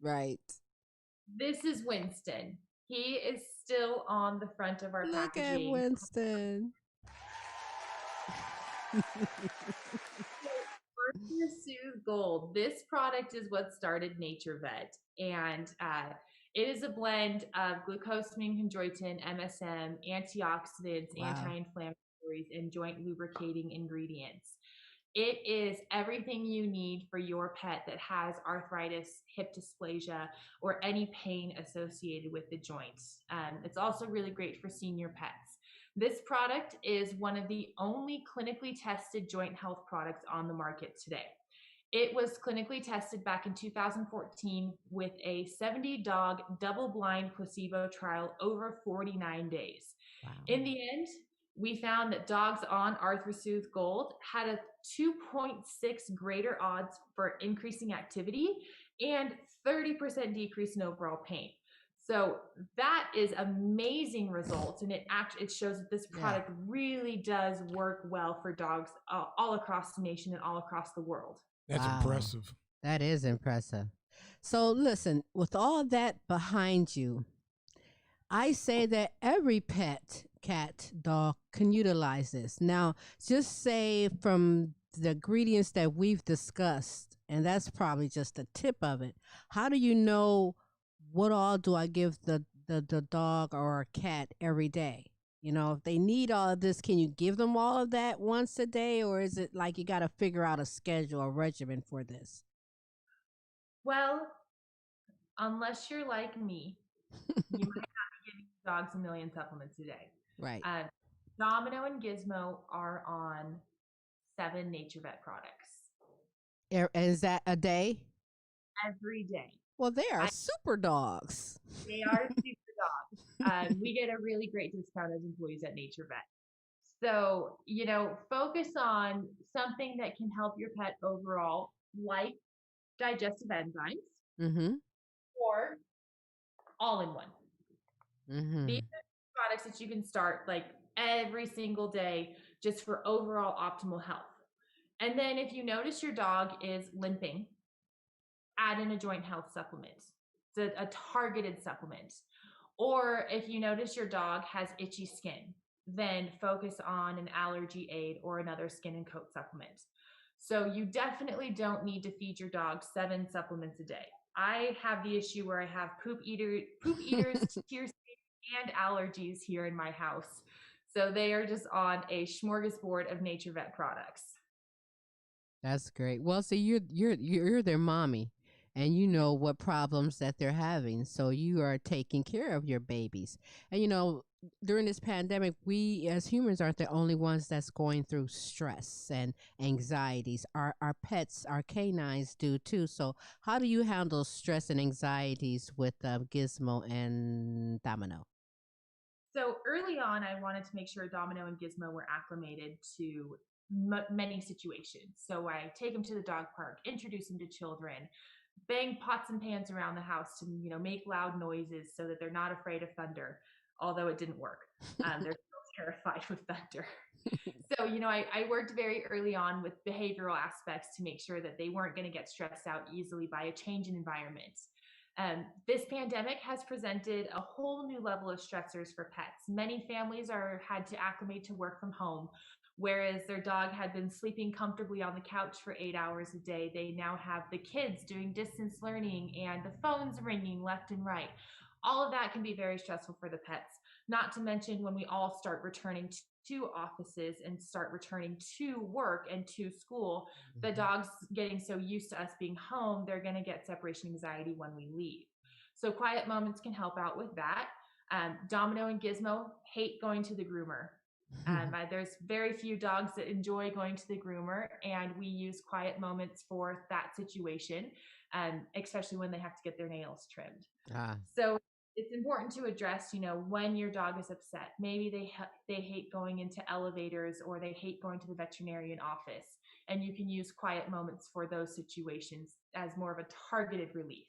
Right. This is Winston. He is still on the front of our Look at packaging. Winston. ArthroSoothe Gold. This product is what started NaturVet, and it is a blend of glucosamine, chondroitin, MSM, antioxidants, Wow. anti-inflammatories, and joint lubricating ingredients. It is everything you need for your pet that has arthritis, hip dysplasia, or any pain associated with the joints. It's also really great for senior pets. This product is one of the only clinically tested joint health products on the market today. It was clinically tested back in 2014 with a 70-dog double-blind placebo trial over 49 days. Wow. In the end, we found that dogs on ArthroSoothe Gold had a 2.6 greater odds for increasing activity and 30% decrease in overall pain. So that is amazing results, and it shows that this product really does work well for dogs all across the nation and all across the world. That's impressive. That is impressive. So listen, with all that behind you, I say that every pet, cat, dog can utilize this. Now, just say from the ingredients that we've discussed, and that's probably just the tip of it. How do you know what all do I give the dog or a cat every day? You know, if they need all of this, can you give them all of that once a day, or is it like you got to figure out a schedule, a regimen for this? Well, unless you're like me, you might have to give dogs a million supplements a day. Right. Domino and Gizmo are on 7 NaturVet products. Is that a day? Every day. Well, they are super dogs. They are super dogs. We get a really great discount as employees at NaturVet. So, focus on something that can help your pet overall, like digestive enzymes, or all-in-one. These are products that you can start like every single day just for overall optimal health. And then if you notice your dog is limping, add in a joint health supplement. It's a targeted supplement. Or if you notice your dog has itchy skin, then focus on an allergy aid or another skin and coat supplement. So you definitely don't need to feed your dog 7 supplements a day. I have the issue where I have poop eaters, tear and allergies here in my house. So they are just on a smorgasbord of NaturVet products. That's great. Well, see, you're their mommy, and you know what problems that they're having. So you are taking care of your babies. And during this pandemic, we as humans aren't the only ones that's going through stress and anxieties. Our pets, our canines do too. So how do you handle stress and anxieties with Gizmo and Domino? So early on, I wanted to make sure Domino and Gizmo were acclimated to many situations. So I take them to the dog park, introduce them to children, bang pots and pans around the house to make loud noises so that they're not afraid of thunder. Although it didn't work, they're still terrified with thunder. So I worked very early on with behavioral aspects to make sure that they weren't going to get stressed out easily by a change in environment. This pandemic has presented a whole new level of stressors for pets. Many families had to acclimate to work from home, Whereas their dog had been sleeping comfortably on the couch for 8 hours a day, they now have the kids doing distance learning and the phones ringing left and right. All of that can be very stressful for the pets, not to mention when we all start returning to offices and start returning to work and to school, the dog's getting so used to us being home, they're going to get separation anxiety when we leave. So quiet moments can help out with that. Domino and Gizmo hate going to the groomer. There's very few dogs that enjoy going to the groomer, and we use quiet moments for that situation, especially when they have to get their nails trimmed. So it's important to address, when your dog is upset. Maybe they hate going into elevators, or they hate going to the veterinarian office, and you can use quiet moments for those situations as more of a targeted relief.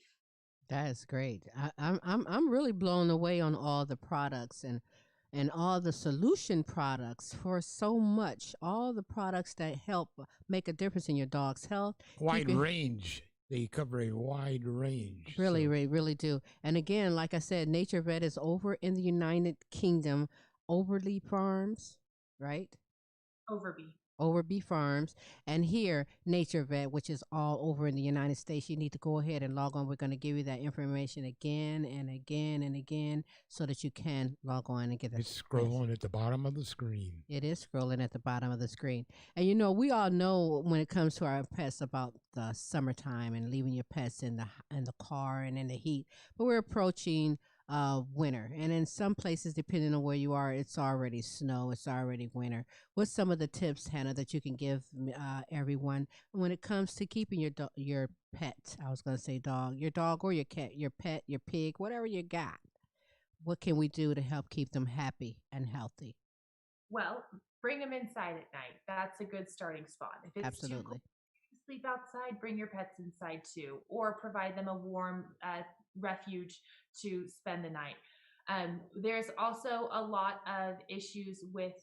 That is great. I'm really blown away on all the products and all the solution products for so much. All the products that help make a difference in your dog's health. Wide range. They cover a wide range. Really, really do. And again, like I said, NaturVet is over in the United Kingdom, Overby Farms, right? Overby Farms. And here, NaturVet, which is all over in the United States. You need to go ahead and log on. We're going to give you that information again and again and again so that you can log on and get that. It's scrolling at the bottom of the screen. It is scrolling at the bottom of the screen. And we all know when it comes to our pets about the summertime and leaving your pets in the car and in the heat. But we're approaching winter, and in some places, depending on where you are, it's already snow, it's already winter. What's some of the tips, Hannah, that you can give everyone when it comes to keeping your pet? I was going to say your dog or your cat, your pet, your pig, whatever you got. What can we do to help keep them happy and healthy? Well, bring them inside at night. That's a good starting spot. If it's Absolutely. too cold to sleep outside, bring your pets inside too, or provide them a warm refuge to spend the night. There's also a lot of issues with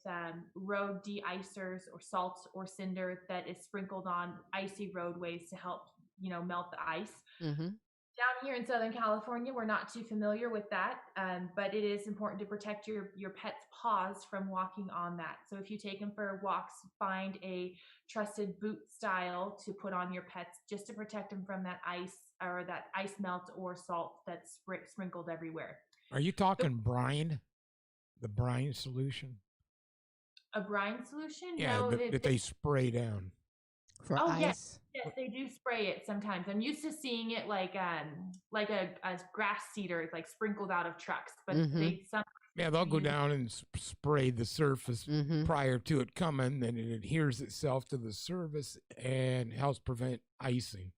road de-icers or salt or cinder that is sprinkled on icy roadways to help, melt the ice. Down here in Southern California, we're not too familiar with that, but it is important to protect your pet's paws from walking on that. So if you take them for walks, find a trusted boot style to put on your pets just to protect them from that ice or that ice melt or salt that's sprinkled everywhere. Are you talking brine? The brine solution? A brine solution? Yeah, no, that they spray down. For ice? Yes, they do spray it sometimes. I'm used to seeing it like a grass seeder, like sprinkled out of trucks. But they'll go down and spray the surface prior to it coming, and it adheres itself to the surface and helps prevent icing.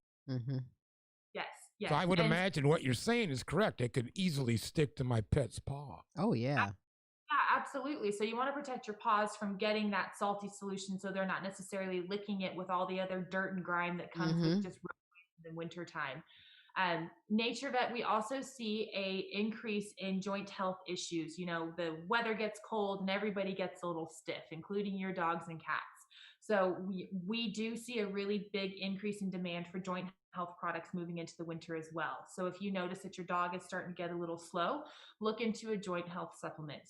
Yes. So I would imagine what you're saying is correct. It could easily stick to my pet's paw. Oh, yeah. Yeah, absolutely. So you want to protect your paws from getting that salty solution so they're not necessarily licking it with all the other dirt and grime that comes with just in the wintertime. NaturVet, we also see a increase in joint health issues. The weather gets cold and everybody gets a little stiff, including your dogs and cats. So we do see a really big increase in demand for joint health products moving into the winter as well. So if you notice that your dog is starting to get a little slow, look into a joint health supplement.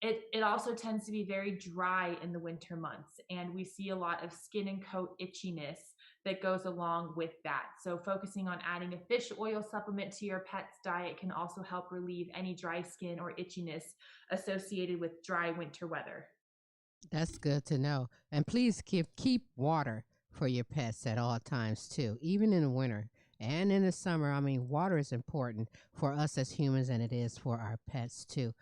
It also tends to be very dry in the winter months, and we see a lot of skin and coat itchiness that goes along with that. So focusing on adding a fish oil supplement to your pet's diet can also help relieve any dry skin or itchiness associated with dry winter weather. That's good to know. And please keep water for your pets at all times too, even in the winter and in the summer. I mean, water is important for us as humans, and it is for our pets too.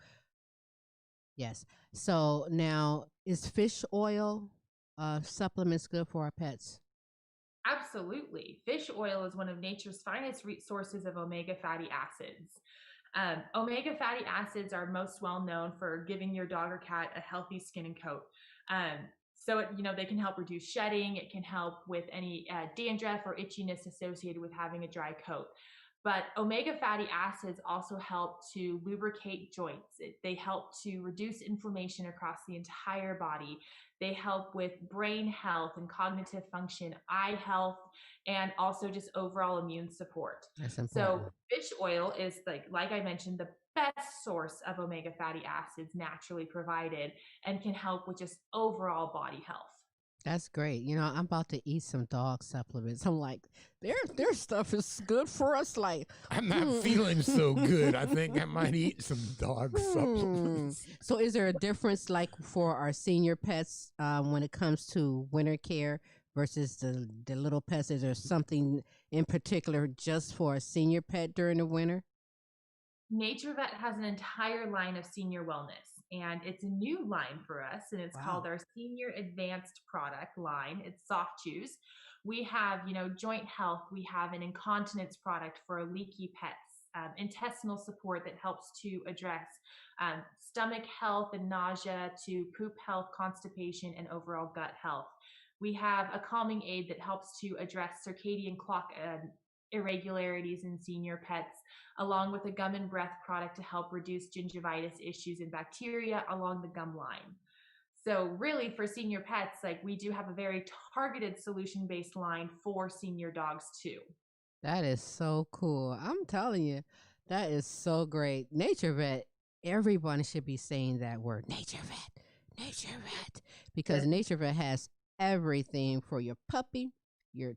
Yes. So now, is fish oil supplements good for our pets? Absolutely. Fish oil is one of nature's finest sources of omega fatty acids. Omega fatty acids are most well known for giving your dog or cat a healthy skin and coat. So they can help reduce shedding. It can help with any dandruff or itchiness associated with having a dry coat. But omega fatty acids also help to lubricate joints. They help to reduce inflammation across the entire body. They help with brain health and cognitive function, eye health, and also just overall immune support. That's important. So fish oil is like I mentioned, the best source of omega fatty acids naturally provided and can help with just overall body health. That's great. You know, I'm about to eat some dog supplements. I'm like, their stuff is good for us. Like, I'm not feeling so good. I think I might eat some dog supplements. So is there a difference like for our senior pets when it comes to winter care versus the little pets? Is there something in particular just for a senior pet during the winter? NaturVet has an entire line of senior wellness, and it's a new line for us, and it's called our Senior Advanced product line. It's soft chews. We have, joint health. We have an incontinence product for leaky pets, intestinal support that helps to address stomach health and nausea, to poop health, constipation, and overall gut health. We have a calming aid that helps to address circadian clock irregularities in senior pets, along with a gum and breath product to help reduce gingivitis issues and bacteria along the gum line. So really for senior pets, like we do have a very targeted solution-based line for senior dogs too. That is so cool. I'm telling you, that is so great. NaturVet, everyone should be saying that word, NaturVet, because NaturVet has everything for your puppy, your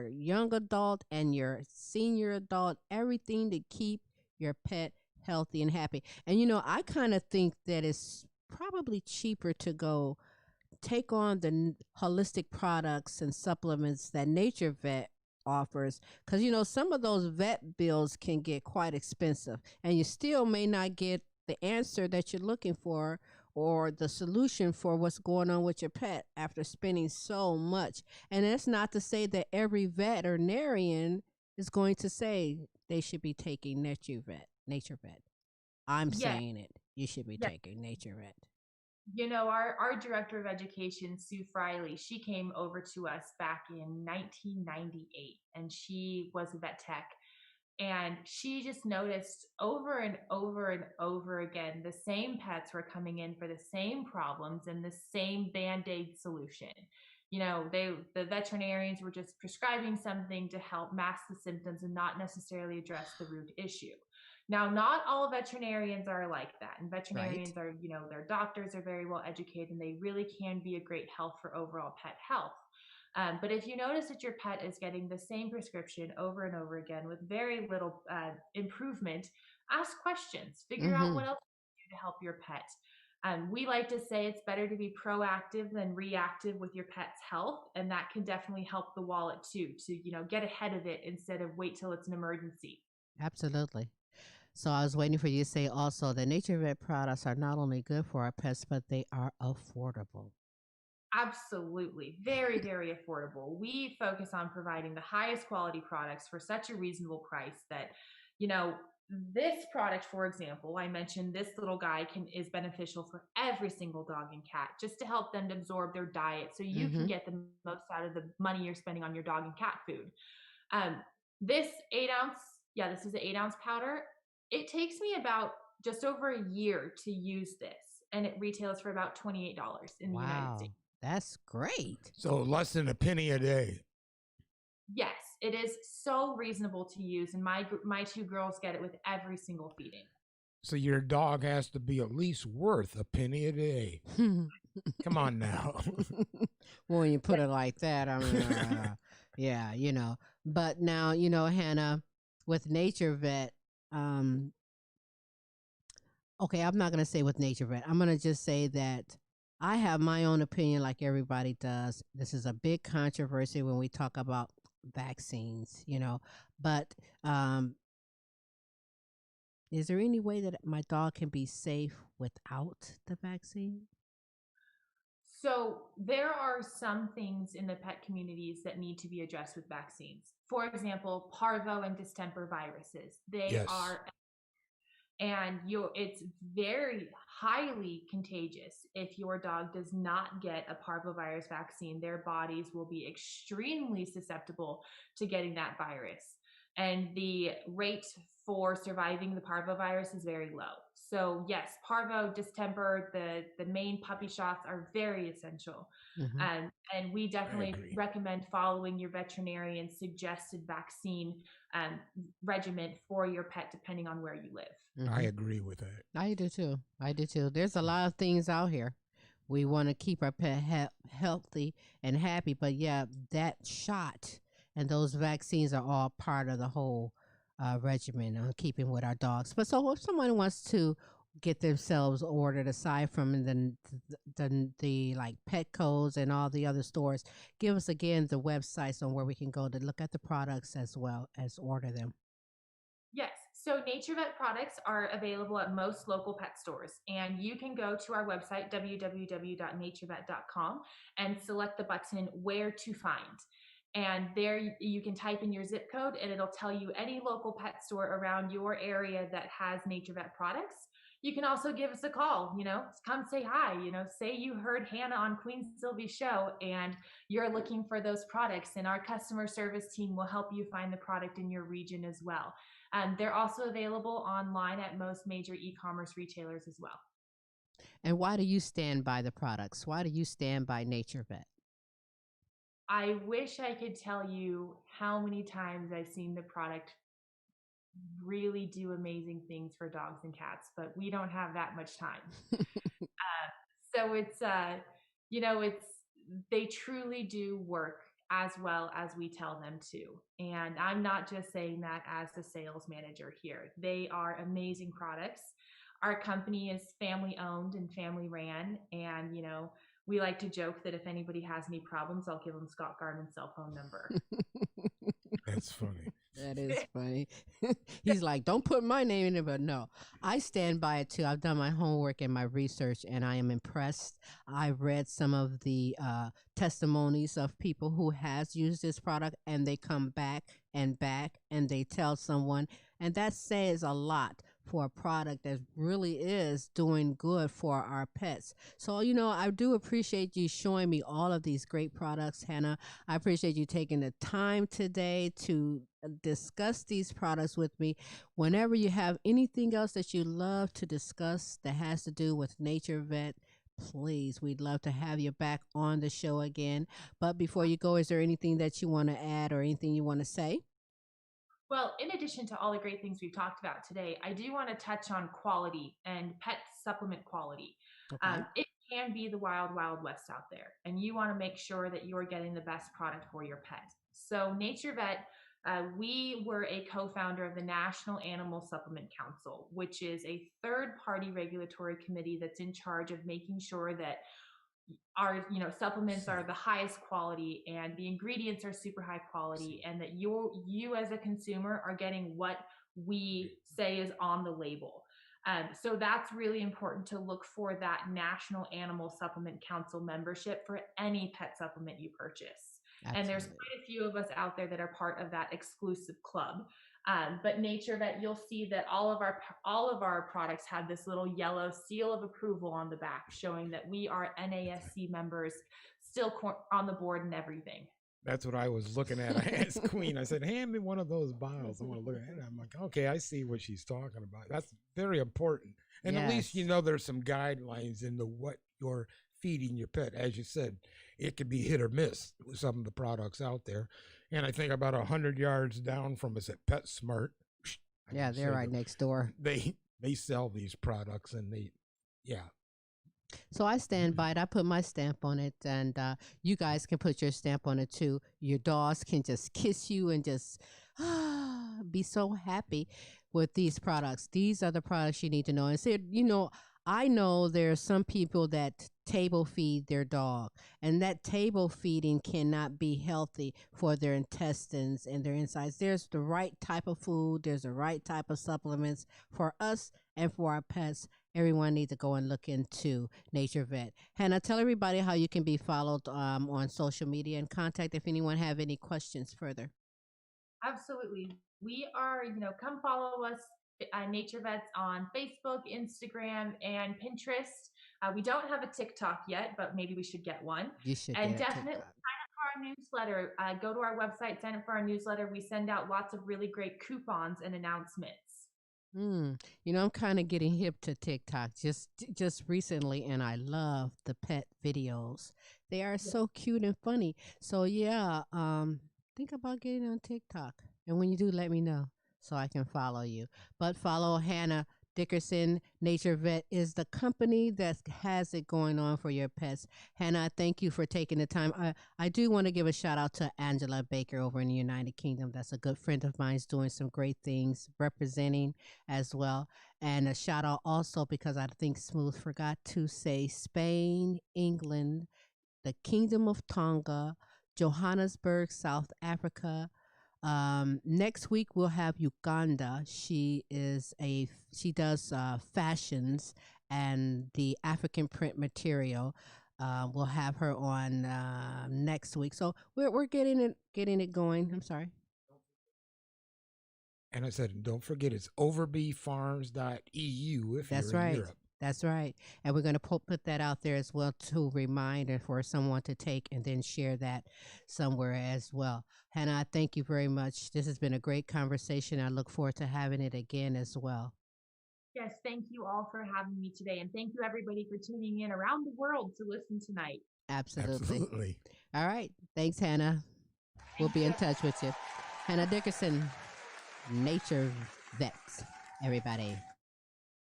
young adult, and your senior adult, everything to keep your pet healthy and happy. And I kind of think that it's probably cheaper to go take on the holistic products and supplements that NaturVet offers, because some of those vet bills can get quite expensive, and you still may not get the answer that you're looking for or the solution for what's going on with your pet after spending so much. And that's not to say that every veterinarian is going to say they should be taking NaturVet. I'm saying it. You should be taking NaturVet. Our director of education, Sue Friley, she came over to us back in 1998, and she was a vet tech. And she just noticed over and over and over again, the same pets were coming in for the same problems and the same Band-Aid solution. The veterinarians were just prescribing something to help mask the symptoms and not necessarily address the root issue. Now, not all veterinarians are like that. And veterinarians are, their doctors are very well educated, and they really can be a great help for overall pet health. But if you notice that your pet is getting the same prescription over and over again with very little improvement, ask questions. Figure out what else you can do to help your pet. We like to say it's better to be proactive than reactive with your pet's health, and that can definitely help the wallet too, to get ahead of it instead of wait till it's an emergency. Absolutely. So I was waiting for you to say also that NaturVet products are not only good for our pets, but they are affordable. Absolutely. Very, very affordable. We focus on providing the highest quality products for such a reasonable price that, this product, for example, I mentioned this little guy is beneficial for every single dog and cat, just to help them to absorb their diet so you can get the most out of the money you're spending on your dog and cat food. This 8-ounce, this is an 8-ounce powder. It takes me about just over a year to use this, and it retails for about $28 in the United States. That's great. So less than a penny a day. Yes, it is so reasonable to use, and my two girls get it with every single feeding. So your dog has to be at least worth a penny a day. Come on now. Well, when you put it like that, I mean, yeah, But now, Hannah, with NaturVet, okay, I'm not going to say with NaturVet. I'm going to just say that I have my own opinion like everybody does. This is a big controversy when we talk about vaccines, but is there any way that my dog can be safe without the vaccine? So there are some things in the pet communities that need to be addressed with vaccines. For example, parvo and distemper viruses. They are, and it's very highly contagious. If your dog does not get a parvovirus vaccine, their bodies will be extremely susceptible to getting that virus. And the rate for surviving the parvovirus is very low. So yes, parvo, distemper, the main puppy shots are very essential. And we definitely recommend following your veterinarian's suggested vaccine regimen for your pet, depending on where you live. I agree with that. I do too. I do too. There's a lot of things out here. We want to keep our pet healthy and happy, but yeah, that shot and those vaccines are all part of the whole regimen on keeping with our dogs. But so if someone wants to get themselves ordered aside from the like Petco's and all the other stores, give us again the websites on where we can go to look at the products as well as order them. Yes. So NaturVet products are available at most local pet stores, and you can go to our website, www.naturvet.com, and select the button where to find. And there you can type in your zip code and it'll tell you any local pet store around your area that has NaturVet products. You can also give us a call, come say hi, say you heard Hannah on Queen Silvy Show and you're looking for those products, and our customer service team will help you find the product in your region as well. They're also available online at most major e-commerce retailers as well. And why do you stand by the products? Why do you stand by NaturVet? I wish I could tell you how many times I've seen the product really do amazing things for dogs and cats, but we don't have that much time. So it's, they truly do work as well as we tell them to. And I'm not just saying that as the sales manager here. They are amazing products. Our company is family owned and family ran. And, we like to joke that if anybody has any problems, I'll give them Scott Garman's cell phone number. That's funny. That is funny. He's like, don't put my name in it, but no, I stand by it too. I've done my homework and my research, and I am impressed. I've read some of the testimonies of people who has used this product, and they come back, and they tell someone, and that says a lot for a product that really is doing good for our pets. So, I do appreciate you showing me all of these great products, Hannah. I appreciate you taking the time today to discuss these products with me. Whenever you have anything else that you love to discuss that has to do with NaturVet, please, we'd love to have you back on the show again. But before you go, is there anything that you want to add or anything you want to say? Well, in addition to all the great things we've talked about today, I do want to touch on quality and pet supplement quality. Okay. It can be the wild, wild west out there, and you want to make sure that you're getting the best product for your pet. So NaturVet, we were a co-founder of the National Animal Supplement Council, which is a third-party regulatory committee that's in charge of making sure that our supplements are the highest quality and the ingredients are super high quality, and that you as a consumer are getting what we say is on the label. So that's really important to look for that National Animal Supplement Council membership for any pet supplement you purchase. Absolutely. And there's quite a few of us out there that are part of that exclusive club. But NaturVet, you'll see that all of our products have this little yellow seal of approval on the back, showing that we are NASC members, still on the board and everything. That's what I was looking at. I asked Queen, I said, hand me one of those vials. I want to look at it. And I'm like, okay, I see what she's talking about. That's very important. And at least there's some guidelines into what you're feeding your pet. As you said, it could be hit or miss with some of the products out there. And I think about 100 yards down from us at PetSmart. Yeah, they're right next door. They sell these products, and So I stand by it. I put my stamp on it, and you guys can put your stamp on it too. Your dogs can just kiss you and just be so happy with these products. These are the products you need to know. And so, I know there are some people that table feed their dog, and that table feeding cannot be healthy for their intestines and their insides. There's the right type of food. There's the right type of supplements for us and for our pets. Everyone needs to go and look into NaturVet. Hannah, tell everybody how you can be followed on social media and contact if anyone have any questions further. Absolutely. We are, come follow us. NaturVets on Facebook, Instagram, and Pinterest. We don't have a TikTok yet, but maybe we should get one. You should. And definitely sign up for our newsletter. Go to our website, sign up for our newsletter. We send out lots of really great coupons and announcements. I'm kind of getting hip to TikTok just recently, and I love the pet videos. They are so cute and funny. So think about getting on TikTok. And when you do, let me know so I can follow you. But follow Hannah Dickerson. NaturVet is the company that has it going on for your pets. Hannah, thank you for taking the time. I do want to give a shout out to Angela Baker over in the United Kingdom. That's a good friend of mine, is doing some great things, representing as well. And a shout out also, because I think Smooth forgot to say, Spain, England, the Kingdom of Tonga, Johannesburg, South Africa. Next week we'll have Uganda. She does fashions and the African print material. We'll have her on next week. So we're getting it going. I'm sorry. And I said, don't forget, it's overbeefarms.eu if That's you're in right. Europe. That's right. And we're going to put that out there as well to remind and for someone to take and then share that somewhere as well. Hannah, I thank you very much. This has been a great conversation. I look forward to having it again as well. Yes, thank you all for having me today. And thank you, everybody, for tuning in around the world to listen tonight. Absolutely. All right. Thanks, Hannah. We'll be in touch with you. Hannah Dickerson, NaturVet, everybody.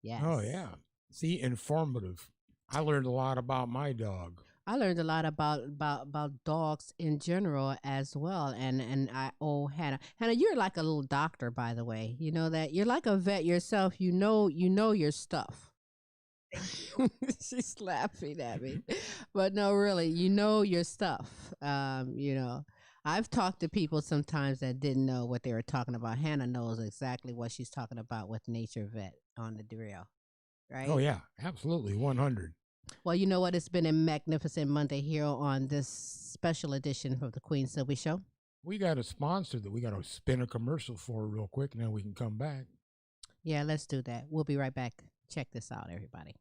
Yes. Oh, yeah. See, informative. I learned a lot about my dog. I learned a lot about dogs in general as well. And I owe Hannah. Hannah, you're like a little doctor, by the way. You know that? You're like a vet yourself. You know your stuff. She's laughing at me. But no, really, you know your stuff. I've talked to people sometimes that didn't know what they were talking about. Hannah knows exactly what she's talking about with NaturVet on the drill. Right? Oh, yeah, absolutely, 100. Well, you know what? It's been a magnificent Monday here on this special edition of the Queen Silvy Show. We got a sponsor that we got to spin a commercial for real quick, and then we can come back. Yeah, let's do that. We'll be right back. Check this out, everybody.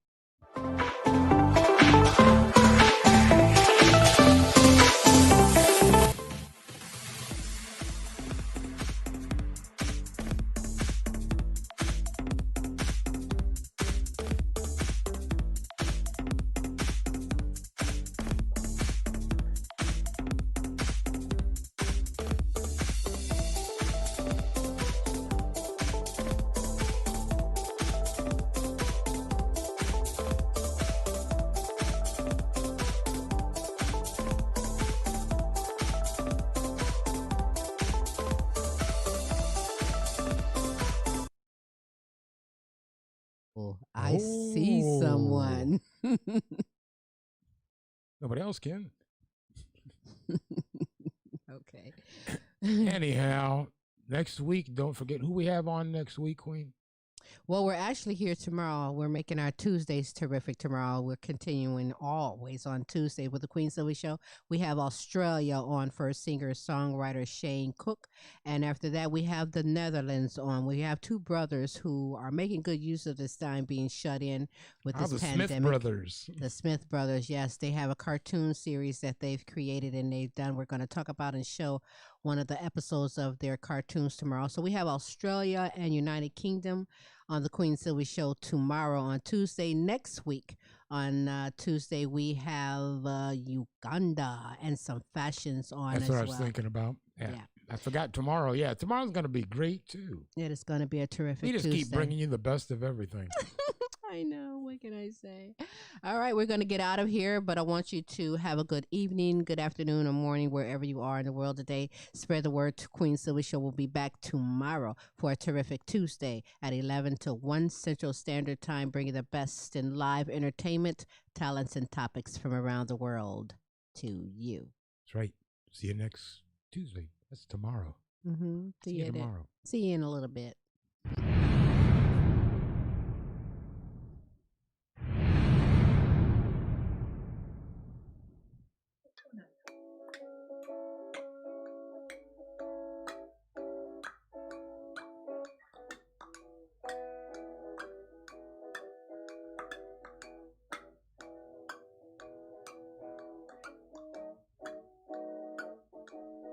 I see someone. Nobody else can. Okay. Anyhow, next week, don't forget who we have on next week, Queen. Well, we're actually here tomorrow. We're making our Tuesdays terrific tomorrow. We're continuing always on Tuesday with the Queen Silvy Show. We have Australia on for singer-songwriter Shane Cook. And after that, we have the Netherlands on. We have two brothers who are making good use of this time being shut in with this pandemic. The Smith brothers. The Smith brothers, yes. They have a cartoon series that they've created and they've done. We're going to talk about and show one of the episodes of their cartoons tomorrow. So we have Australia and United Kingdom on the Queen Silvy Show tomorrow. On Tuesday next week, on Tuesday, we have Uganda and some fashions on. That's what I was thinking about. Yeah. I forgot tomorrow. Yeah, tomorrow's going to be great, too. It is going to be a terrific We just Tuesday. keep bringing you the best of everything. I know. What can I say? All right, we're going to get out of here, but I want you to have a good evening, good afternoon, or morning, wherever you are in the world today. Spread the word to Queen Silvy Show. We'll be back tomorrow for a terrific Tuesday at 11 to 1 Central Standard Time, bringing the best in live entertainment, talents, and topics from around the world to you. That's right. See you next Tuesday. That's tomorrow. Mm-hmm. See you tomorrow. See you in a little bit.